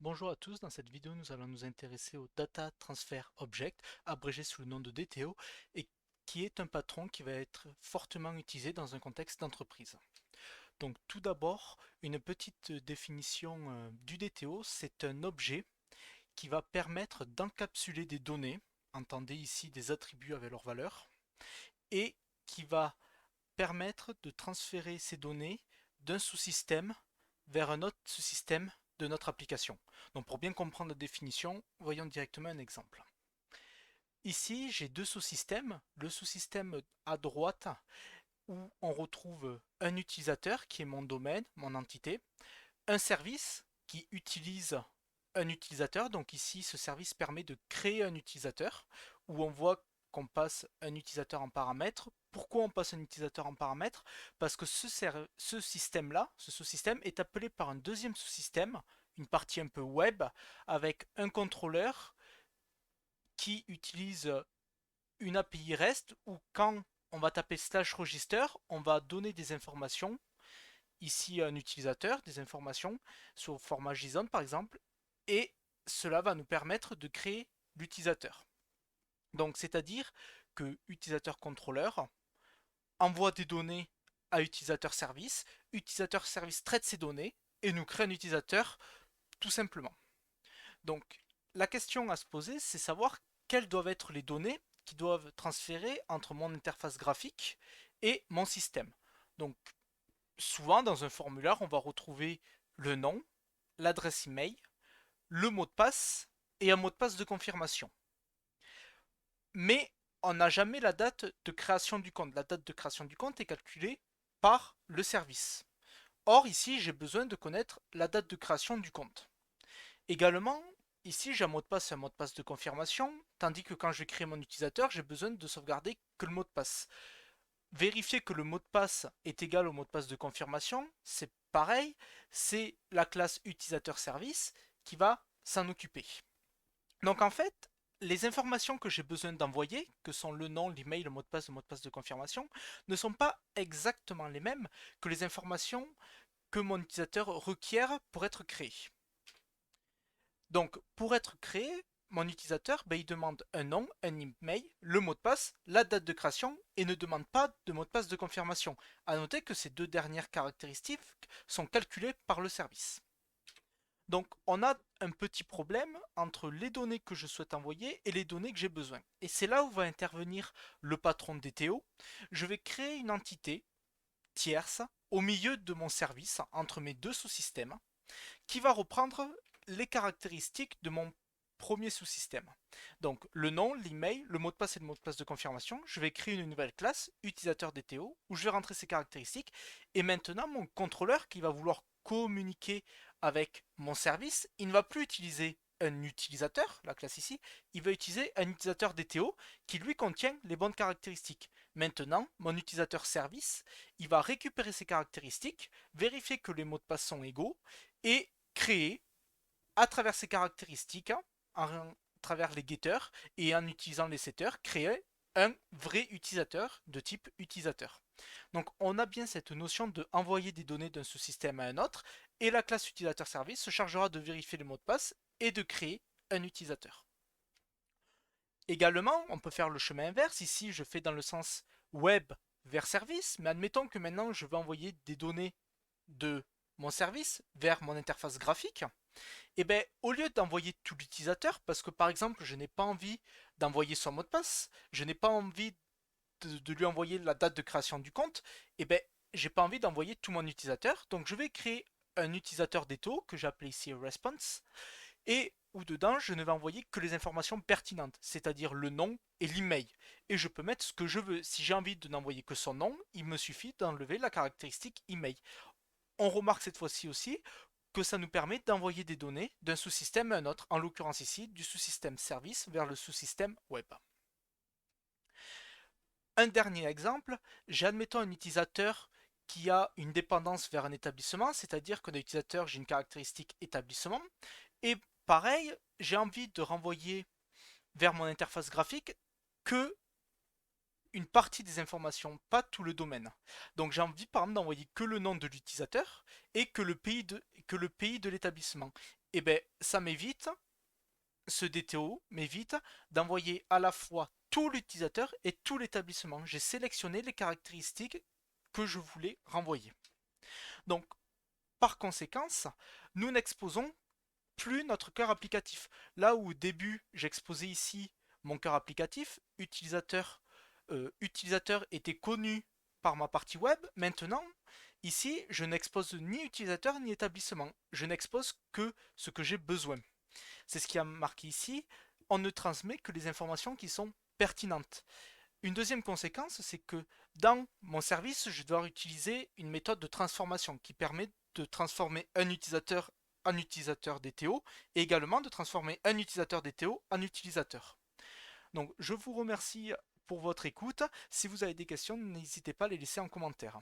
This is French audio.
Bonjour à tous, dans cette vidéo nous allons nous intéresser au Data Transfer Object, abrégé sous le nom de DTO, et qui est un patron qui va être fortement utilisé dans un contexte d'entreprise. Donc tout d'abord, une petite définition du DTO, c'est un objet qui va permettre d'encapsuler des données, entendez ici des attributs avec leur valeur, et qui va permettre de transférer ces données d'un sous-système vers un autre sous-système de notre application. Donc pour bien comprendre la définition, voyons directement un exemple. Ici, j'ai deux sous-systèmes. Le sous-système à droite où on retrouve un utilisateur qui est mon domaine, mon entité, un service qui utilise un utilisateur. Donc ici, ce service permet de créer un utilisateur où on voit qu'on passe un utilisateur en paramètre. Pourquoi on passe un utilisateur en paramètre? Parce que ce système-là, ce sous-système, est appelé par un deuxième sous-système, une partie un peu web, avec un contrôleur qui utilise une API REST où quand on va taper slash register, on va donner des informations, ici un utilisateur, des informations sous format JSON par exemple, et cela va nous permettre de créer l'utilisateur. Donc c'est-à-dire que utilisateur contrôleur envoie des données à utilisateur service traite ces données et nous crée un utilisateur tout simplement. Donc la question à se poser, c'est savoir quelles doivent être les données qui doivent transférer entre mon interface graphique et mon système. Donc souvent dans un formulaire, on va retrouver le nom, l'adresse email, le mot de passe et un mot de passe de confirmation. Mais on n'a jamais la date de création du compte. La date de création du compte est calculée par le service. Or, ici, j'ai besoin de connaître la date de création du compte. Également, ici, j'ai un mot de passe et un mot de passe de confirmation, tandis que quand je crée mon utilisateur, j'ai besoin de sauvegarder que le mot de passe. Vérifier que le mot de passe est égal au mot de passe de confirmation, c'est pareil, c'est la classe utilisateur service qui va s'en occuper. Donc en fait, les informations que j'ai besoin d'envoyer, que sont le nom, l'email, le mot de passe de confirmation, ne sont pas exactement les mêmes que les informations que mon utilisateur requiert pour être créé. Donc pour être créé, mon utilisateur, il demande un nom, un email, le mot de passe, la date de création et ne demande pas de mot de passe de confirmation. A noter que ces deux dernières caractéristiques sont calculées par le service. Donc on a un petit problème entre les données que je souhaite envoyer et les données que j'ai besoin. Et c'est là où va intervenir le patron DTO. Je vais créer une entité tierce au milieu de mon service, entre mes deux sous-systèmes, qui va reprendre les caractéristiques de mon premier sous-système. Donc le nom, l'email, le mot de passe et le mot de passe de confirmation. Je vais créer une nouvelle classe, utilisateur DTO, où je vais rentrer ces caractéristiques. Et maintenant, mon contrôleur qui va vouloir communiquer avec mon service, il ne va plus utiliser un utilisateur, la classe ici, il va utiliser un utilisateur DTO qui lui contient les bonnes caractéristiques. Maintenant, mon utilisateur service, il va récupérer ces caractéristiques, vérifier que les mots de passe sont égaux et créer à travers ces caractéristiques, à travers les getters et en utilisant les setters, créer un vrai utilisateur de type utilisateur. Donc on a bien cette notion de envoyer des données d'un sous-système à un autre et la classe utilisateur service se chargera de vérifier les mots de passe et de créer un utilisateur. Également, on peut faire le chemin inverse. Ici, je fais dans le sens web vers service, mais admettons que maintenant je veux envoyer des données de mon service vers mon interface graphique. Et bien, au lieu d'envoyer tout l'utilisateur, parce que par exemple, je n'ai pas envie d'envoyer son mot de passe, je n'ai pas envie de lui envoyer la date de création du compte, et bien, j'ai pas envie d'envoyer tout mon utilisateur, donc je vais créer un utilisateur d'étau que j'appelle ici response, et où dedans je ne vais envoyer que les informations pertinentes, c'est-à-dire le nom et l'email. Et je peux mettre ce que je veux. Si j'ai envie de n'envoyer que son nom, il me suffit d'enlever la caractéristique email. On remarque cette fois-ci aussi que ça nous permet d'envoyer des données d'un sous-système à un autre, en l'occurrence ici du sous-système service vers le sous-système web. Un dernier exemple, j'ai admettons un utilisateur qui a une dépendance vers un établissement, c'est-à-dire que d'un utilisateur j'ai une caractéristique établissement, et pareil, j'ai envie de renvoyer vers mon interface graphique que une partie des informations, pas tout le domaine. Donc j'ai envie par exemple d'envoyer que le nom de l'utilisateur et que le pays de l'établissement. et ben ça m'évite, ce DTO m'évite d'envoyer à la fois tout l'utilisateur et tout l'établissement. J'ai sélectionné les caractéristiques que je voulais renvoyer. Donc, par conséquence, nous n'exposons plus notre cœur applicatif. Là où au début, j'exposais ici mon cœur applicatif, utilisateur était connu par ma partie web. Maintenant, ici, je n'expose ni utilisateur ni établissement. Je n'expose que ce que j'ai besoin. C'est ce qui a marqué ici. On ne transmet que les informations qui sont pertinentes. Une deuxième conséquence, c'est que dans mon service, je dois utiliser une méthode de transformation qui permet de transformer un utilisateur en utilisateur DTO et également de transformer un utilisateur DTO en utilisateur. Donc je vous remercie pour votre écoute. Si vous avez des questions, n'hésitez pas à les laisser en commentaire.